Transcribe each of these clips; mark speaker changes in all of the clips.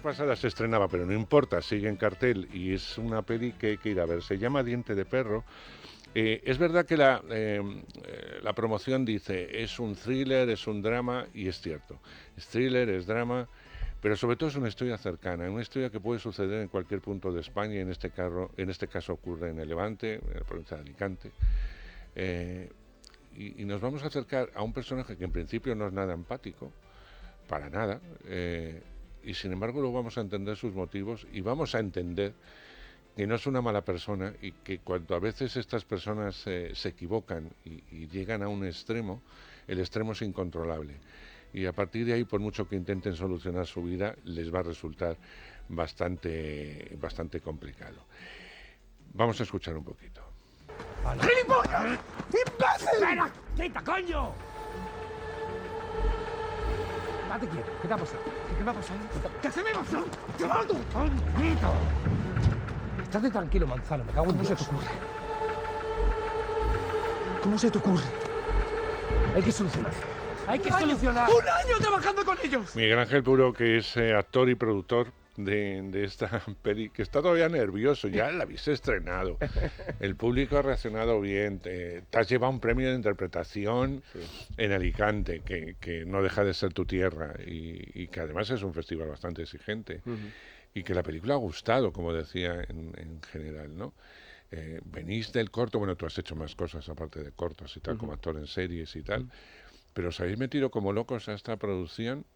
Speaker 1: pasada se estrenaba, pero no importa, sigue en cartel y es una peli que hay que ir a ver. Se llama Diente de Perro. Es verdad que la promoción dice es un thriller, es un drama, y es cierto. Es thriller, es drama, pero sobre todo es una historia cercana, una historia que puede suceder en cualquier punto de España, y en este caso ocurre en el Levante, en la provincia de Alicante. Eh, y nos vamos a acercar a un personaje que en principio no es nada empático, para nada, y sin embargo luego vamos a entender sus motivos y vamos a entender que no es una mala persona, y que cuando a veces estas personas se equivocan y llegan a un extremo, el extremo es incontrolable. Y a partir de ahí, por mucho que intenten solucionar su vida, les va a resultar bastante complicado. Vamos a escuchar un poquito.
Speaker 2: ¡Gilipollas! ¡Imbécil!
Speaker 3: ¡Espera! ¡Quita, coño!
Speaker 2: Date quieto. ¿Qué te ha pasado? ¿Qué me ha pasado?
Speaker 3: ¿Qué se me pasó?
Speaker 2: ¡Chaval!
Speaker 3: ¡Coñito!
Speaker 2: Estate tranquilo, Manzano. Me cago en Dios. ¿Cómo se te ocurre? ¿Cómo se te ocurre? Hay que solucionar. Hay que solucionar.
Speaker 3: ¡Un año trabajando con ellos!
Speaker 1: Miguel Ángel Puro, que es actor y productor de esta peli, que está todavía nervioso, ya la habéis estrenado, el público ha reaccionado bien, te has llevado un premio de interpretación en Alicante, que no deja de ser tu tierra, y que además es un festival bastante exigente, y que la película ha gustado, como decía en general, ¿no? Venís del corto, bueno, tú has hecho más cosas aparte de cortos y tal, como actor en series y tal, pero os habéis metido como locos a esta producción,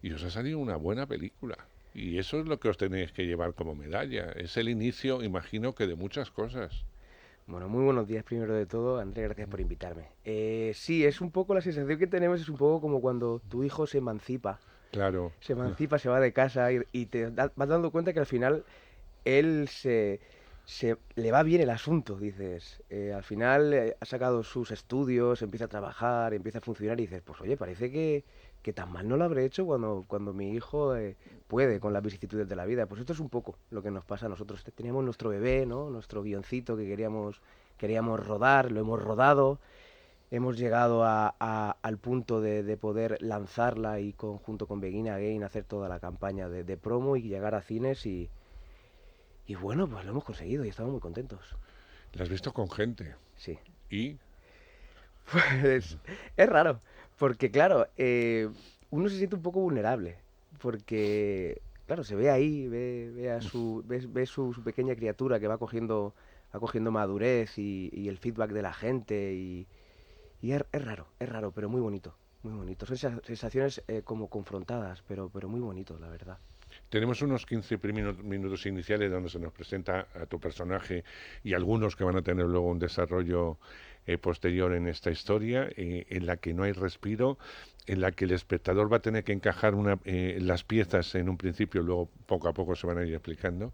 Speaker 1: y os ha salido una buena película. Y eso es lo que os tenéis que llevar como medalla. Es el inicio, imagino, que de muchas cosas.
Speaker 4: Bueno, muy buenos días primero de todo, Andrés, gracias por invitarme. Sí, es un poco la sensación que tenemos, es un poco como cuando tu hijo
Speaker 1: Claro.
Speaker 4: se emancipa, se va de casa y vas dando cuenta que al final él se le va bien el asunto, dices. Al final ha sacado sus estudios, empieza a trabajar, empieza a funcionar y dices, pues oye, parece que tan mal no lo habré hecho cuando mi hijo puede con las vicisitudes de la vida. Pues esto es un poco lo que nos pasa a nosotros. Teníamos nuestro bebé, ¿no? Nuestro guioncito que queríamos rodar, lo hemos rodado. Hemos llegado al punto de poder lanzarla y junto con Begin Again hacer toda la campaña de promo y llegar a cines y bueno, pues lo hemos conseguido y estamos muy contentos.
Speaker 1: La has visto con gente.
Speaker 4: Sí.
Speaker 1: Y
Speaker 4: Pues es raro, porque claro, uno se siente un poco vulnerable, porque claro, se ve ahí, ve su pequeña criatura que va cogiendo madurez y el feedback de la gente y es raro, pero muy bonito, muy bonito. Son sensaciones como confrontadas, pero muy bonito, la verdad.
Speaker 1: tenemos unos 15 minutos iniciales donde se nos presenta a tu personaje y algunos que van a tener luego un desarrollo posterior en esta historia, en la que no hay respiro, en la que el espectador va a tener que encajar las piezas en un principio, luego poco a poco se van a ir explicando,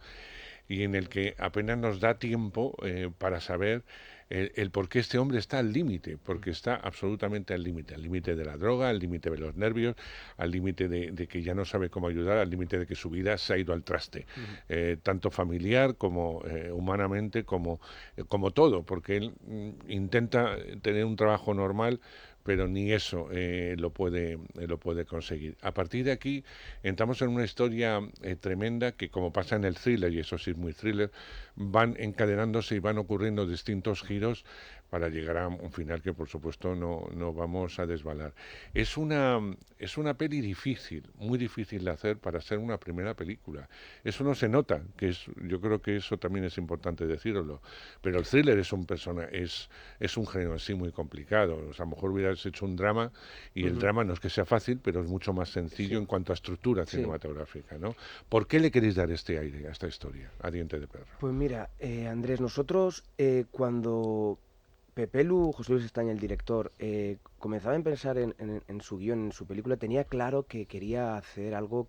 Speaker 1: y en el que apenas nos da tiempo para saber el por qué este hombre está al límite, porque está absolutamente al límite de la droga, al límite de los nervios, al límite de que ya no sabe cómo ayudar, al límite de que su vida se ha ido al traste, tanto familiar como humanamente, como todo, porque él intenta tener un trabajo normal, pero ni eso lo puede conseguir. A partir de aquí entramos en una historia tremenda que, como pasa en el thriller, y eso sí es muy thriller, van encadenándose y van ocurriendo distintos giros para llegar a un final que por supuesto no vamos a desvelar. Es una peli difícil, muy difícil de hacer para ser una primera película. Eso no se nota, yo creo que eso también es importante decirlo. Pero el thriller es un género así muy complicado. O sea, a lo mejor hubieras hecho un drama y el drama no es que sea fácil, pero es mucho más sencillo en cuanto a estructura cinematográfica, ¿no? ¿Por qué le queréis dar este aire a esta historia, a Diente de Perro?
Speaker 4: Pues mira, Andrés, nosotros cuando Pepe Lu, José Luis Estaña, el director, comenzaba a pensar en su guión, en su película, tenía claro que quería hacer algo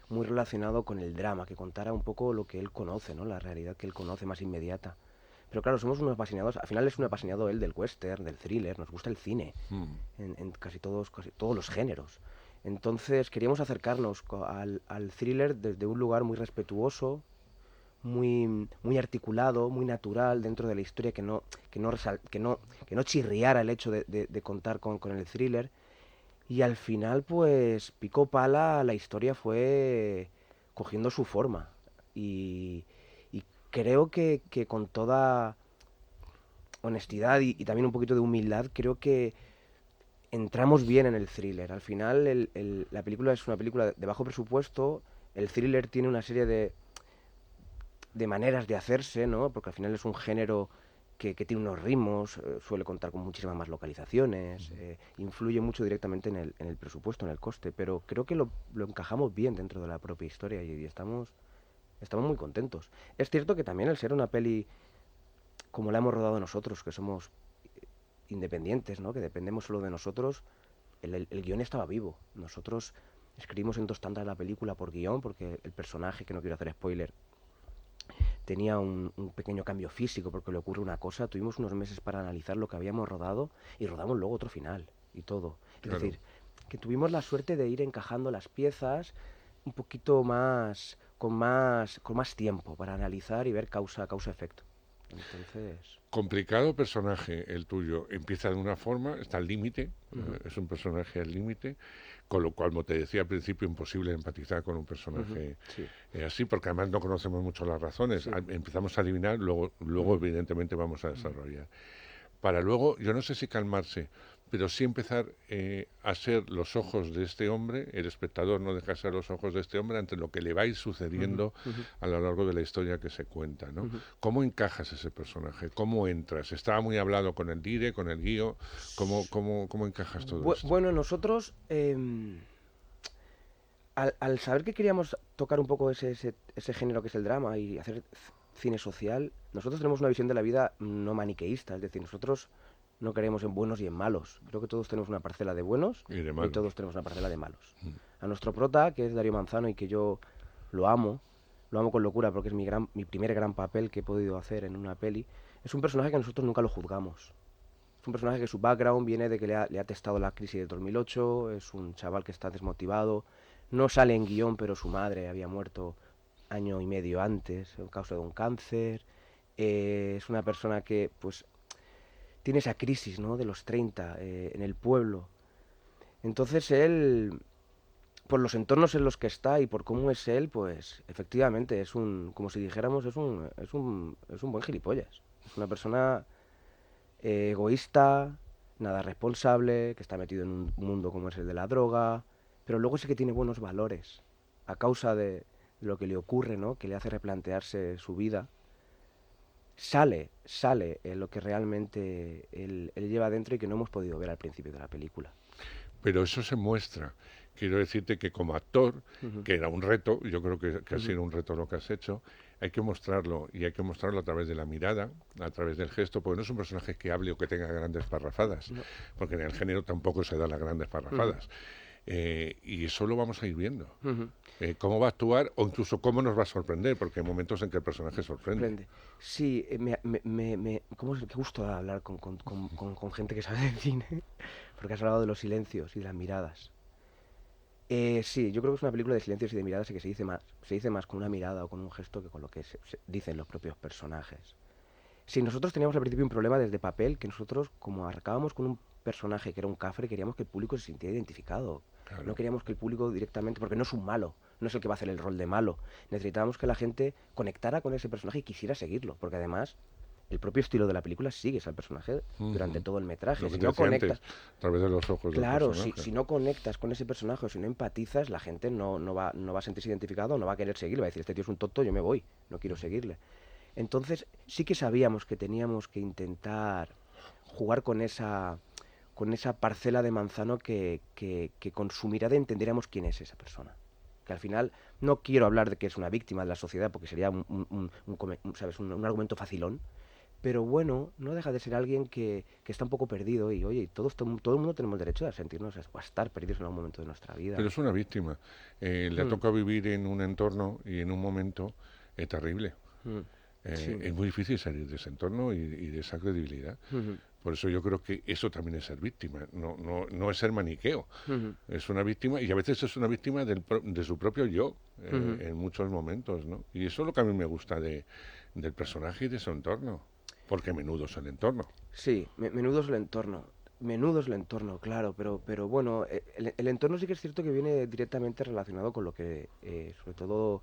Speaker 4: muy relacionado con el drama, que contara un poco lo que él conoce, ¿no? La realidad que él conoce más inmediata. Pero claro, somos unos apasionados, al final es un apasionado él del western, del thriller, nos gusta el cine, en casi todos los géneros. Entonces queríamos acercarnos al thriller desde un lugar muy respetuoso, muy articulado, muy natural dentro de la historia, que no chirriara el hecho de contar con el thriller. Y al final, pues, pico pala, la historia fue cogiendo su forma. Y creo que con toda honestidad y también un poquito de humildad, creo que entramos bien en el thriller. Al final, la película es una película de bajo presupuesto. El thriller tiene una serie de maneras de hacerse, ¿no? Porque al final es un género que tiene unos ritmos, suele contar con muchísimas más localizaciones, influye mucho directamente en el presupuesto, en el coste, pero creo que lo encajamos bien dentro de la propia historia y estamos muy contentos. Es cierto que también al ser una peli como la hemos rodado nosotros, que somos independientes, ¿no? Que dependemos solo de nosotros, el guión estaba vivo. Nosotros escribimos en 2 tandas la película por guión, porque el personaje, que no quiero hacer spoiler, tenía un pequeño cambio físico porque le ocurre una cosa. Tuvimos unos meses para analizar lo que habíamos rodado y rodamos luego otro final y todo. Es
Speaker 1: Claro.
Speaker 4: decir, que tuvimos la suerte de ir encajando las piezas un poquito más, con más tiempo para analizar y ver causa-efecto. Entonces,
Speaker 1: Complicado personaje el tuyo. Empieza de una forma, está al límite, es un personaje al límite, con lo cual, como te decía al principio, imposible empatizar con un personaje
Speaker 4: sí.
Speaker 1: así, porque además no conocemos mucho las razones.
Speaker 4: Sí.
Speaker 1: Empezamos a adivinar, luego evidentemente vamos a desarrollar. Para luego, yo no sé si calmarse, pero sí empezar a ser los ojos de este hombre, el espectador no deja de ser los ojos de este hombre ante lo que le va a ir sucediendo a lo largo de la historia que se cuenta, ¿no? ¿Cómo encajas ese personaje? ¿Cómo entras? Estaba muy hablado con el dire, con el guío, ¿cómo encajas todo esto?
Speaker 4: Bueno, nosotros, al saber que queríamos tocar un poco ese género que es el drama y hacer cine social, nosotros tenemos una visión de la vida no maniqueísta, es decir, nosotros no creemos en buenos y en malos. Creo que todos tenemos una parcela de buenos
Speaker 1: Y de
Speaker 4: y
Speaker 1: malos.
Speaker 4: todos tenemos una parcela de malos. A nuestro prota, que es Darío Manzano y que yo lo amo con locura porque es mi primer gran papel que he podido hacer en una peli, es un personaje que nosotros nunca lo juzgamos. Es un personaje que su background viene de que le ha testado la crisis de 2008, es un chaval que está desmotivado, no sale en guión, pero su madre había muerto año y medio antes a causa de un cáncer. Es una persona que pues tiene esa crisis, ¿no? De los 30 en el pueblo. Entonces él, por los entornos en los que está y por cómo es él, pues efectivamente es como si dijéramos, es un buen gilipollas. Es una persona egoísta, nada responsable, que está metido en un mundo como es el de la droga, pero luego sí que tiene buenos valores a causa de lo que le ocurre, ¿no? Que le hace replantearse su vida. Sale lo que realmente él lleva dentro y que no hemos podido ver al principio de la película.
Speaker 1: Pero eso se muestra. Quiero decirte que como actor, que era un reto, yo creo que ha sido un reto lo que has hecho, hay que mostrarlo, y hay que mostrarlo a través de la mirada, a través del gesto, porque no es un personaje que hable o que tenga grandes parrafadas, porque en el género tampoco se dan las grandes parrafadas. Y eso lo vamos a ir viendo. Cómo va a actuar o incluso cómo nos va a sorprender, porque hay momentos en que el personaje sorprende.
Speaker 4: Sí, qué gusto hablar con gente que sabe de cine, porque has hablado de los silencios y de las miradas. Sí, yo creo que es una película de silencios y de miradas y que se dice más con una mirada o con un gesto que con lo que se dicen los propios personajes. Sí, nosotros teníamos al principio un problema desde papel, que nosotros, como arrancábamos con un personaje que era un cafre, queríamos que el público se sintiera identificado.
Speaker 1: Claro.
Speaker 4: No queríamos que el público directamente, porque no es un malo, no es el que va a hacer el rol de malo. Necesitábamos que la gente conectara con ese personaje y quisiera seguirlo, porque además el propio estilo de la película sigues al personaje durante todo el metraje.
Speaker 1: Lo que
Speaker 4: Si
Speaker 1: te
Speaker 4: no
Speaker 1: decía
Speaker 4: conectas,
Speaker 1: antes, a través de los ojos
Speaker 4: claro,
Speaker 1: del personaje.
Speaker 4: si no conectas con ese personaje o si no empatizas, la gente no va a sentirse identificado, no va a querer seguirlo, va a decir, este tío es un tonto, yo me voy, no quiero seguirle. Entonces sí que sabíamos que teníamos que intentar jugar con esa parcela de Manzano que con su mirada entendiéramos quién es esa persona. Que al final no quiero hablar de que es una víctima de la sociedad porque sería ¿sabes? un argumento facilón, pero bueno, no deja de ser alguien que está un poco perdido y oye, todo el mundo tenemos derecho a sentirnos o a estar perdidos en algún momento de nuestra vida.
Speaker 1: Pero es una víctima. Le ha tocado vivir en un entorno y en un momento terrible.
Speaker 4: Sí.
Speaker 1: Es muy difícil salir de ese entorno y de esa credibilidad. Por eso yo creo que eso también es ser víctima, no es ser maniqueo. Es una víctima y a veces es una víctima de su propio yo en muchos momentos, ¿no? Y eso es lo que a mí me gusta del personaje y de su entorno, porque menudo es el entorno.
Speaker 4: Sí, menudo es el entorno. Menudo es el entorno, claro, pero bueno, el entorno sí que es cierto que viene directamente relacionado con lo que, sobre todo,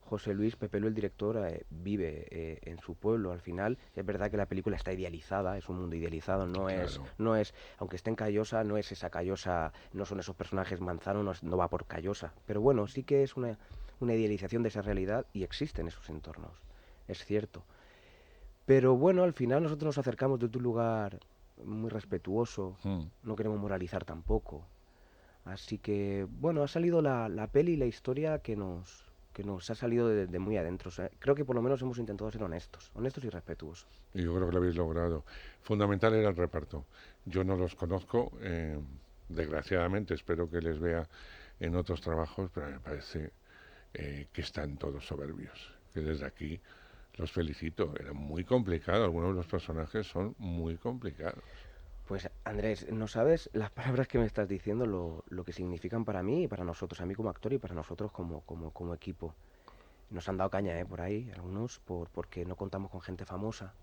Speaker 4: José Luis Pepelu, el director, vive en su pueblo. Al final, es verdad que la película está idealizada, es un mundo idealizado,
Speaker 1: Claro.
Speaker 4: no es, aunque esté en Callosa, no es esa Callosa, no son esos personajes Manzano, no va por Callosa. Pero bueno, sí que es una idealización de esa realidad y existen esos entornos, es cierto. Pero bueno, al final nosotros nos acercamos desde un lugar muy respetuoso,
Speaker 1: Mm.
Speaker 4: no queremos moralizar tampoco. Así que, bueno, ha salido la peli y la historia que nos ha salido de muy adentro. O sea, creo que por lo menos hemos intentado ser honestos, honestos y respetuosos.
Speaker 1: Y yo creo que lo habéis logrado. Fundamental era el reparto. Yo no los conozco, desgraciadamente, espero que les vea en otros trabajos, pero me parece que están todos soberbios. Que desde aquí los felicito. Era muy complicado, algunos de los personajes son muy complicados.
Speaker 4: Pues Andrés, no sabes las palabras que me estás diciendo, lo que significan para mí y para nosotros, a mí como actor y para nosotros como equipo. Nos han dado caña, por ahí, algunos, porque no contamos con gente famosa.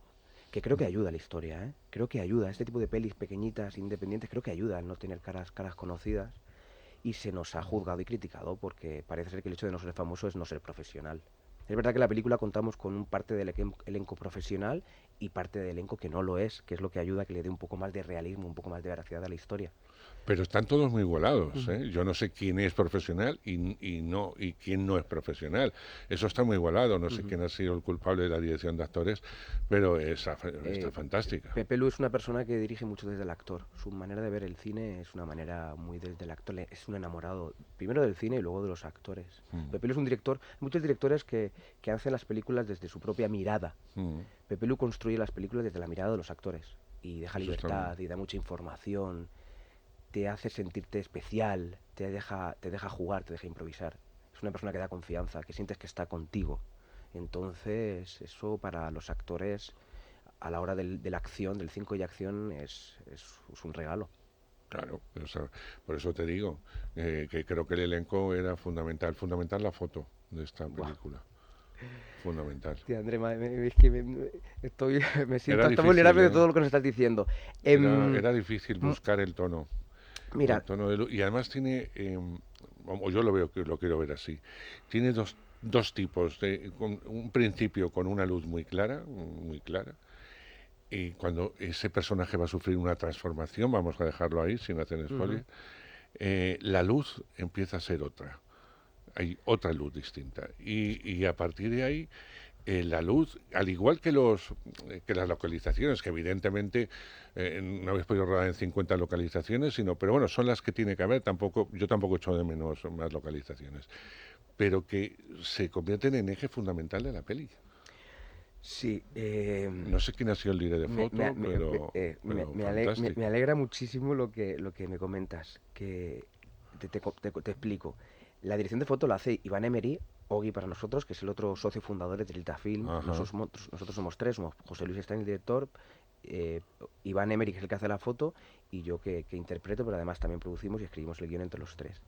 Speaker 4: Que creo que ayuda a la historia, ¿eh? Creo que ayuda. Este tipo de pelis pequeñitas, independientes, creo que ayuda a no tener caras conocidas. Y se nos ha juzgado y criticado porque parece ser que el hecho de no ser famoso es no ser profesional. Es verdad que en la película contamos con un parte del elenco profesional y parte del elenco que no lo es, que es lo que ayuda a que le dé un poco más de realismo, un poco más de veracidad a la historia.
Speaker 1: Pero están todos muy igualados, ¿eh? Yo no sé quién es profesional y quién no es profesional. Eso está muy igualado. No sé quién ha sido el culpable de la dirección de actores, pero está fantástica.
Speaker 4: Pepe Lu es una persona que dirige mucho desde el actor. Su manera de ver el cine es una manera muy desde el actor. Es un enamorado, primero del cine y luego de los actores.
Speaker 1: Mm.
Speaker 4: Pepe Lu es un director, hay muchos directores que hacen las películas desde su propia mirada.
Speaker 1: Mm.
Speaker 4: Pepe Lu construye las películas desde la mirada de los actores y deja
Speaker 1: Eso está
Speaker 4: libertad
Speaker 1: bien.
Speaker 4: y da mucha información, te hace sentirte especial, te deja jugar, te deja improvisar. Es una persona que da confianza, que sientes que está contigo. Entonces, eso para los actores, a la hora de la acción, del 5 y acción, es un regalo.
Speaker 1: Claro, o sea, por eso te digo que creo que el elenco era fundamental. Fundamental la foto de esta
Speaker 4: Buah.
Speaker 1: película. Fundamental.
Speaker 4: Tía, André, es que me siento
Speaker 1: Era
Speaker 4: hasta
Speaker 1: difícil,
Speaker 4: vulnerable de
Speaker 1: ¿eh?
Speaker 4: todo lo que nos estás diciendo.
Speaker 1: Era difícil
Speaker 4: m-
Speaker 1: buscar el tono.
Speaker 4: Mira,
Speaker 1: El tono de luz. Y además tiene, o yo lo veo que lo quiero ver así, tiene dos tipos, un principio con una luz muy clara, y cuando ese personaje va a sufrir una transformación, vamos a dejarlo ahí sin hacer spoiler, la luz empieza a ser otra. Hay otra luz distinta. Y a partir de ahí, la luz, al igual que las localizaciones, que evidentemente no habéis podido rodar en 50 localizaciones, pero bueno, son las que tiene que haber, yo tampoco echo de menos más localizaciones, pero que se convierten en eje fundamental de la peli.
Speaker 4: sí,
Speaker 1: No sé quién ha sido el líder de foto, pero fantástico.
Speaker 4: me alegra muchísimo lo que me comentas, que te explico. La dirección de foto la hace Iván Emery, Ogi para nosotros, que es el otro socio fundador de Trilta Film.
Speaker 1: Ajá.
Speaker 4: Nosotros somos tres, somos José Luis Stein, el director, eh, Iván Emery, que es el que hace la foto, y yo que interpreto, pero además también producimos y escribimos el guión entre los tres.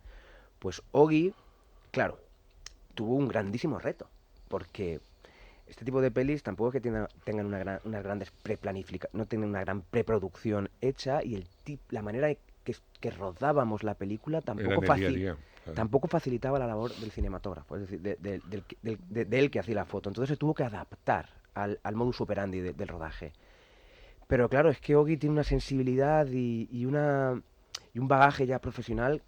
Speaker 4: Pues Ogi, claro, tuvo un grandísimo reto, porque este tipo de pelis tampoco es que tengan unas grandes no tienen una gran preproducción hecha y la manera que rodábamos la película
Speaker 1: Era en el día a día. Claro.
Speaker 4: tampoco facilitaba la labor del cinematógrafo, es decir, de él que hacía la foto. Entonces se tuvo que adaptar al modus operandi del rodaje. Pero claro, es que Ogi tiene una sensibilidad y un bagaje ya profesional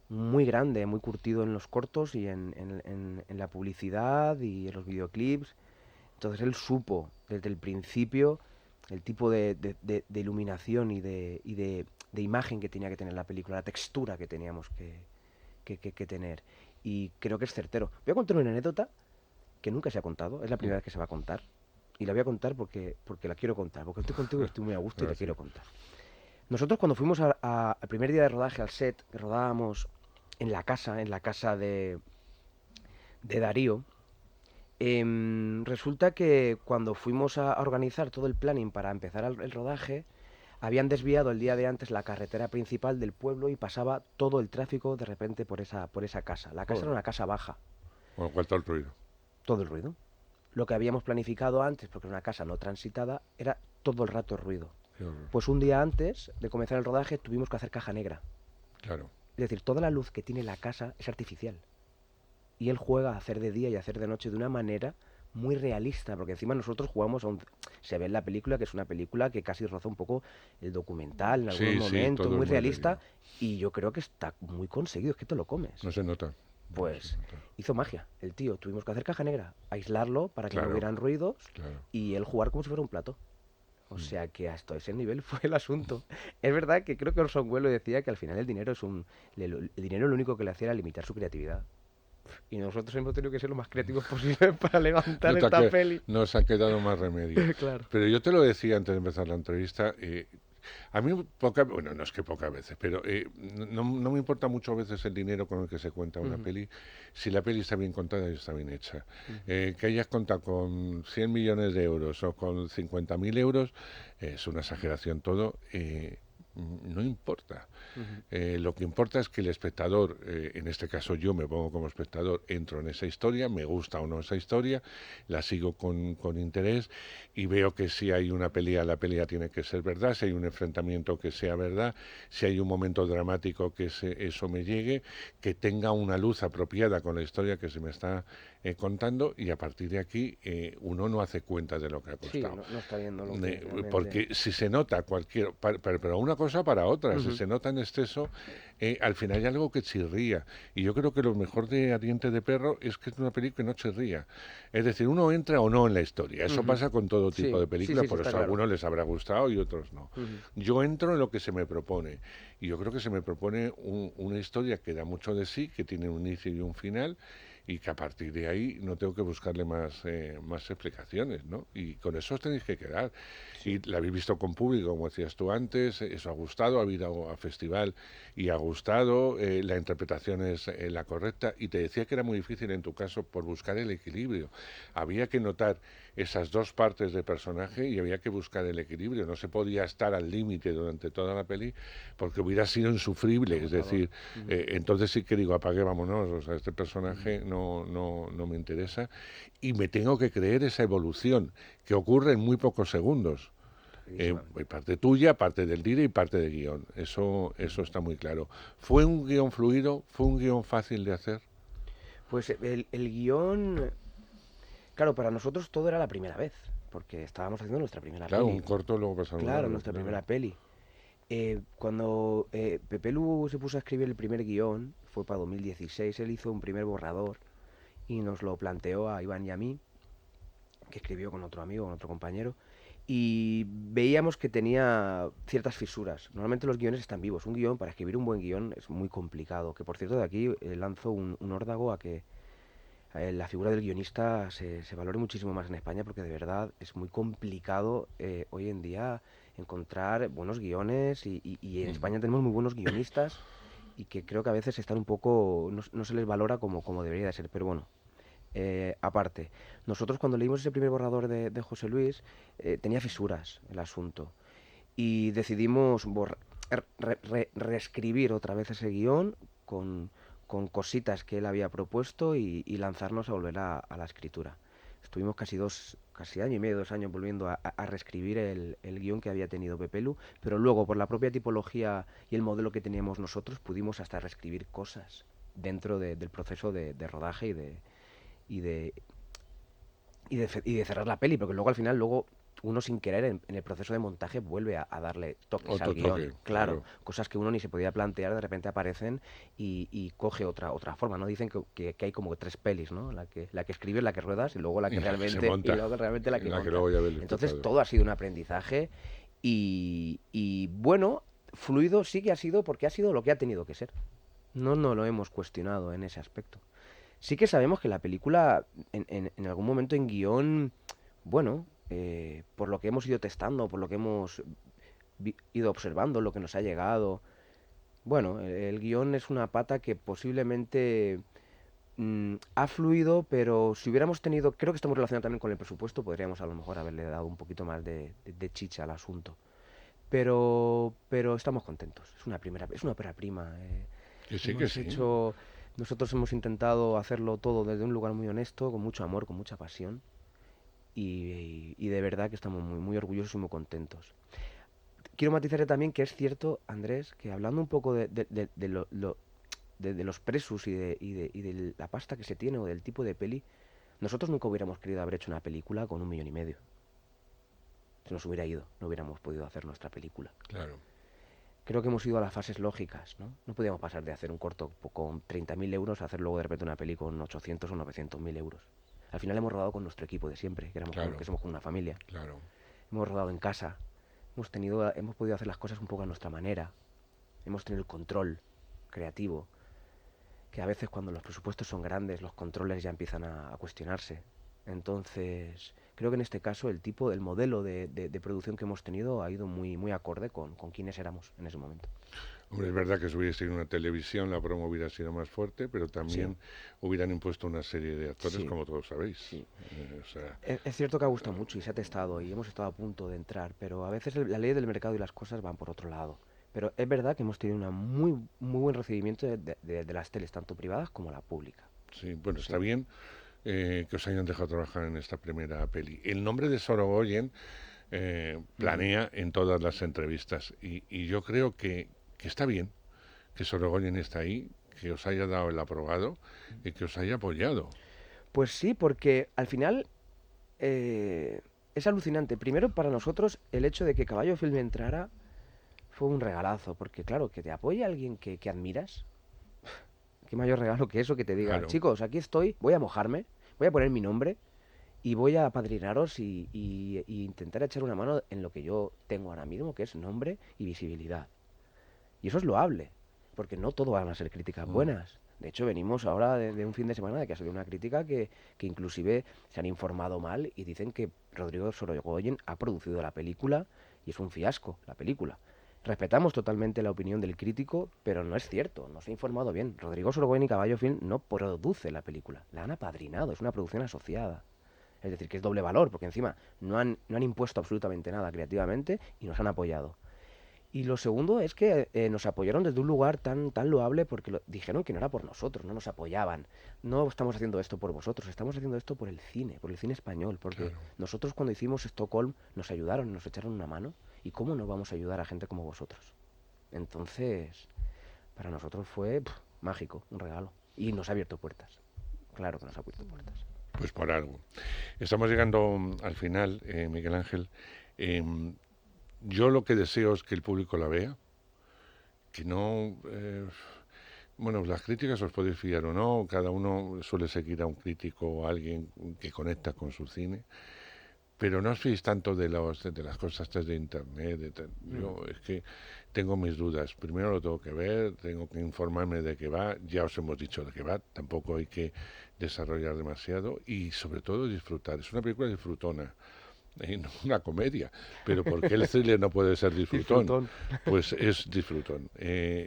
Speaker 4: muy grande, muy curtido en los cortos y en la publicidad y en los videoclips. Entonces él supo desde el principio el tipo de iluminación y de imagen que tenía que tener la película, la textura que teníamos que tener. Y creo que es certero. Voy a contar una anécdota que nunca se ha contado, es la primera vez que se va a contar. Y la voy a contar porque la quiero contar, porque estoy contigo y estoy muy a gusto y la quiero contar. Nosotros cuando fuimos al primer día de rodaje al set, que rodábamos en la casa de Darío, resulta que cuando fuimos a organizar todo el planning para empezar el rodaje, habían desviado el día de antes la carretera principal del pueblo y pasaba todo el tráfico de repente por esa casa. La casa
Speaker 1: Joder.
Speaker 4: era una casa baja,
Speaker 1: Con lo cual todo el ruido.
Speaker 4: todo el ruido. Lo que habíamos planificado antes, porque era una casa no transitada, era todo el rato ruido.
Speaker 1: Qué horror.
Speaker 4: Pues un día antes de comenzar el rodaje tuvimos que hacer caja negra.
Speaker 1: Claro.
Speaker 4: Es decir, toda la luz que tiene la casa es artificial. Y él juega a hacer de día y a hacer de noche de una manera muy realista, porque encima nosotros jugamos a un... Se ve en la película que es una película que casi roza un poco el documental en
Speaker 1: Sí,
Speaker 4: algún
Speaker 1: sí,
Speaker 4: momento,
Speaker 1: todo es
Speaker 4: muy
Speaker 1: muy
Speaker 4: realista, y yo creo que está muy conseguido, es que te lo comes.
Speaker 1: No se nota. No
Speaker 4: Pues
Speaker 1: se nota.
Speaker 4: hizo magia, el tío. Tuvimos que hacer caja negra, aislarlo para que no
Speaker 1: Claro.
Speaker 4: hubieran ruidos
Speaker 1: Claro.
Speaker 4: y él jugar como si fuera un plato. O sea que hasta ese nivel fue el asunto. Es verdad que creo que Orson Welles decía que al final el dinero el dinero lo único que le hacía era limitar su creatividad. Y nosotros hemos tenido que ser lo más creativos posible para levantar
Speaker 1: No te ha
Speaker 4: esta
Speaker 1: que-
Speaker 4: peli.
Speaker 1: Nos ha quedado más remedio.
Speaker 4: Claro.
Speaker 1: Pero yo te lo decía antes de empezar la entrevista, a mí bueno, no es que pocas veces, pero no me importa mucho a veces el dinero con el que se cuenta una peli, si la peli está bien contada y está bien hecha. Que hayas contado con 100 millones de euros o con 50.000 euros, es una exageración todo, no importa. Lo que importa es que el espectador, en este caso yo me pongo como espectador, entro en esa historia, me gusta o no esa historia, la sigo con interés y veo que si hay una pelea, la pelea tiene que ser verdad, si hay un enfrentamiento que sea verdad, si hay un momento dramático que eso me llegue, que tenga una luz apropiada con la historia que se me está contando, y a partir de aquí uno no hace cuenta de lo que ha
Speaker 4: Sí,
Speaker 1: costado.
Speaker 4: no está viendo lo que realmente...
Speaker 1: Porque si se nota pero una cosa para otra, si se nota en exceso, al final hay algo que chirría. Y yo creo que lo mejor de A Diente de Perro es que es una película que no chirría. Es decir, uno entra o no en la historia. Eso pasa con todo tipo
Speaker 4: Sí,
Speaker 1: de películas,
Speaker 4: sí,
Speaker 1: por
Speaker 4: está
Speaker 1: eso a
Speaker 4: claro.
Speaker 1: algunos les habrá gustado y otros no. Yo entro en lo que se me propone. Y yo creo que se me propone una historia que da mucho de sí, que tiene un inicio y un final, y que a partir de ahí no tengo que buscarle más explicaciones, ¿no? Y con eso os tenéis que quedar. Y la habéis visto con público, como decías tú antes, eso ha gustado, ha ido a festival y ha gustado, la interpretación es la correcta, y te decía que era muy difícil en tu caso por buscar el equilibrio. Había que notar esas dos partes de personaje y había que buscar el equilibrio. No se podía estar al límite durante toda la peli porque hubiera sido insufrible. Es decir, entonces sí que digo, apague, vámonos. O sea, este personaje no me interesa y me tengo que creer esa evolución que ocurre en muy pocos segundos. Parte tuya, parte del dire y parte de guión. Eso está muy claro. ¿Fue un guión fluido? ¿Fue un guión fácil de hacer?
Speaker 4: Pues el guión... Claro, para nosotros todo era la primera vez, porque estábamos haciendo nuestra primera
Speaker 1: Claro,
Speaker 4: peli.
Speaker 1: un corto, luego pasaron
Speaker 4: Claro,
Speaker 1: largo,
Speaker 4: nuestra
Speaker 1: claro.
Speaker 4: primera peli. Cuando Pepe Lu se puso a escribir el primer guión, fue para 2016, él hizo un primer borrador y nos lo planteó a Iván y a mí, que escribió con otro amigo, con otro compañero, y veíamos que tenía ciertas fisuras. Normalmente los guiones están vivos. Un guión, para escribir un buen guión, es muy complicado. Que por cierto, de aquí lanzo un órdago a que la figura del guionista se valore muchísimo más en España, porque de verdad es muy complicado hoy en día encontrar buenos guiones y en España tenemos muy buenos guionistas y que creo que a veces están un poco, no se les valora como debería de ser, pero bueno. Aparte, nosotros cuando leímos ese primer borrador de José Luis, tenía fisuras el asunto y decidimos reescribir otra vez ese guión con cositas que él había propuesto y lanzarnos a volver a la escritura. Estuvimos casi año y medio, 2 años volviendo a reescribir el guión que había tenido Pepe Lu, pero luego por la propia tipología y el modelo que teníamos nosotros pudimos hasta reescribir cosas dentro del proceso de rodaje y de cerrar la peli, porque luego al final uno sin querer en el proceso de montaje vuelve a darle toques
Speaker 1: Otro
Speaker 4: al guión.
Speaker 1: toque,
Speaker 4: Claro,
Speaker 1: claro.
Speaker 4: cosas que uno ni se podía plantear, de repente aparecen y coge otra forma, ¿no? Dicen que hay como 3 pelis, ¿no? La que escribes, la que ruedas y luego la que
Speaker 1: Y la que se
Speaker 4: realmente
Speaker 1: monta.
Speaker 4: y luego realmente la
Speaker 1: Y
Speaker 4: que
Speaker 1: la que
Speaker 4: montas.
Speaker 1: luego ya ve el
Speaker 4: Entonces
Speaker 1: espectador.
Speaker 4: todo ha sido un aprendizaje y bueno, fluido sí que ha sido porque ha sido lo que ha tenido que ser. No lo hemos cuestionado en ese aspecto. Sí que sabemos que la película, en algún momento en guión, bueno, por lo que hemos ido testando, por lo que hemos ido observando, lo que nos ha llegado, bueno, el guión es una pata que posiblemente ha fluido, pero si hubiéramos tenido, creo que estamos relacionados también con el presupuesto, podríamos a lo mejor haberle dado un poquito más de chicha al asunto. Pero estamos contentos. Es una ópera prima.
Speaker 1: Que sí, que
Speaker 4: Hemos
Speaker 1: sí.
Speaker 4: nosotros hemos intentado hacerlo todo desde un lugar muy honesto, con mucho amor, con mucha pasión. Y de verdad que estamos muy, muy orgullosos y muy contentos. quiero matizar también que es cierto, Andrés, que hablando un poco de los presos y de la pasta que se tiene o del tipo de peli, nosotros nunca hubiéramos querido haber hecho una película con 1,5 millones. Se nos hubiera ido, no hubiéramos podido hacer nuestra película.
Speaker 1: Claro.
Speaker 4: Creo que hemos ido a las fases lógicas, ¿no? No podíamos pasar de hacer un corto con 30.000 euros a hacer luego de repente una peli con 800 o 900.000 euros. Al final hemos rodado con nuestro equipo de siempre,
Speaker 1: Claro.
Speaker 4: que somos como una familia.
Speaker 1: Claro.
Speaker 4: Hemos rodado en casa, hemos podido hacer las cosas un poco a nuestra manera. Hemos tenido el control creativo, que a veces cuando los presupuestos son grandes, los controles ya empiezan a cuestionarse. Entonces, creo que en este caso el modelo de producción que hemos tenido ha ido muy, muy acorde con quienes éramos en ese momento.
Speaker 1: Hombre, es verdad que si hubiese sido una televisión, la promo hubiera sido más fuerte, pero también hubieran impuesto una serie de actores,
Speaker 4: Sí.
Speaker 1: como todos sabéis.
Speaker 4: Sí.
Speaker 1: O sea,
Speaker 4: Es cierto que ha gustado mucho y se ha testado y hemos estado a punto de entrar, pero a veces la ley del mercado y las cosas van por otro lado. Pero es verdad que hemos tenido un muy, muy buen recibimiento de las teles, tanto privadas como la pública.
Speaker 1: sí, bueno,
Speaker 4: Sí.
Speaker 1: está bien que os hayan dejado trabajar en esta primera peli. El nombre de Sorogoyen planea en todas las entrevistas y yo creo que está bien que Sorogoyen está ahí, que os haya dado el aprobado y que os haya apoyado.
Speaker 4: Pues sí, porque al final es alucinante. Primero, para nosotros, el hecho de que Caballo Film entrara fue un regalazo, porque claro, que te apoye alguien que admiras, qué mayor regalo que eso, que te diga,
Speaker 1: Claro.
Speaker 4: chicos, aquí estoy, voy a mojarme, voy a poner mi nombre y voy a apadrinaros y intentar echar una mano en lo que yo tengo ahora mismo, que es nombre y visibilidad. Y eso es loable, porque no todo van a ser críticas buenas. De hecho, venimos ahora de un fin de semana de que ha salido una crítica que inclusive se han informado mal y dicen que Rodrigo Sorogoyen ha producido la película y es un fiasco la película. Respetamos totalmente la opinión del crítico, pero no es cierto, no se ha informado bien. Rodrigo Sorogoyen y Caballo Film no produce la película, la han apadrinado, es una producción asociada. Es decir, que es doble valor, porque encima no han impuesto absolutamente nada creativamente y nos han apoyado. Y lo segundo es que nos apoyaron desde un lugar tan loable porque dijeron que no era por nosotros, no nos apoyaban. No estamos haciendo esto por vosotros, estamos haciendo esto por el cine español. Porque
Speaker 1: Claro.
Speaker 4: nosotros cuando hicimos Stockholm nos ayudaron, nos echaron una mano. ¿Y cómo no vamos a ayudar a gente como vosotros? Entonces, para nosotros fue mágico, un regalo. Y nos ha abierto puertas. Claro que nos ha abierto puertas.
Speaker 1: Pues por algo. Estamos llegando al final, Miguel Ángel. Yo lo que deseo es que el público la vea, que no... bueno, las críticas os podéis fiar o no, cada uno suele seguir a un crítico o a alguien que conecta con su cine, pero no os fiéis tanto de las cosas estas de internet. Yo es que tengo mis dudas. Primero lo tengo que ver, tengo que informarme de qué va, ya os hemos dicho de qué va, tampoco hay que desarrollar demasiado y sobre todo disfrutar. Es una película disfrutona. No una comedia, pero ¿por qué el thriller no puede ser disfrutón? Pues es disfrutón.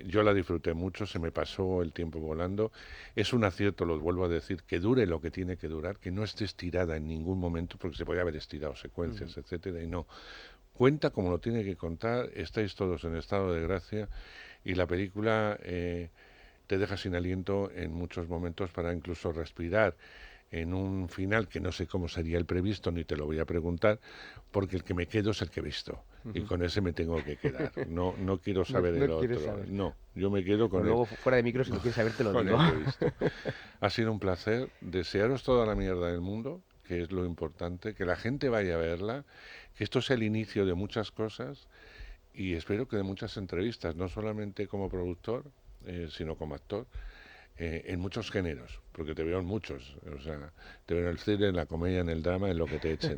Speaker 1: Yo la disfruté mucho, se me pasó el tiempo volando. Es un acierto, lo vuelvo a decir, que dure lo que tiene que durar, que no esté estirada en ningún momento, porque se podía haber estirado secuencias, etcétera, y no. Cuenta como lo tiene que contar, estáis todos en estado de gracia y la película te deja sin aliento en muchos momentos para incluso respirar en un final que no sé cómo sería el previsto, ni te lo voy a preguntar, porque el que me quedo es el que he visto. Y con ese me tengo que quedar. No quiero saber el otro.
Speaker 4: Saber.
Speaker 1: No, yo me quedo con
Speaker 4: luego fuera de micro, si no quieres saber, te lo
Speaker 1: con
Speaker 4: digo.
Speaker 1: el que he visto. Ha sido un placer. Desearos toda la mierda del mundo, que es lo importante, que la gente vaya a verla, que esto sea el inicio de muchas cosas y espero que de muchas entrevistas, no solamente como productor, sino como actor. En muchos géneros, porque te veo en muchos, o sea, te veo en el cine, en la comedia, en el drama, en lo que te echen,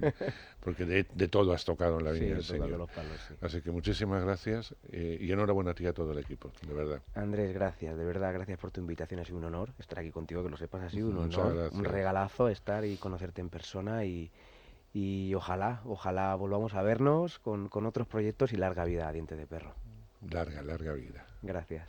Speaker 1: porque de todo has tocado en la vida del Señor.
Speaker 4: los palos, sí.
Speaker 1: Así que muchísimas gracias y enhorabuena a ti y a todo el equipo, de verdad.
Speaker 4: Andrés, gracias, de verdad, gracias por tu invitación, ha sido un honor estar aquí contigo, que lo sepas, ha sido un
Speaker 1: Muchas
Speaker 4: honor,
Speaker 1: gracias.
Speaker 4: un regalazo estar y conocerte en persona y ojalá volvamos a vernos con otros proyectos y larga vida a Diente de Perro.
Speaker 1: Larga vida.
Speaker 4: Gracias.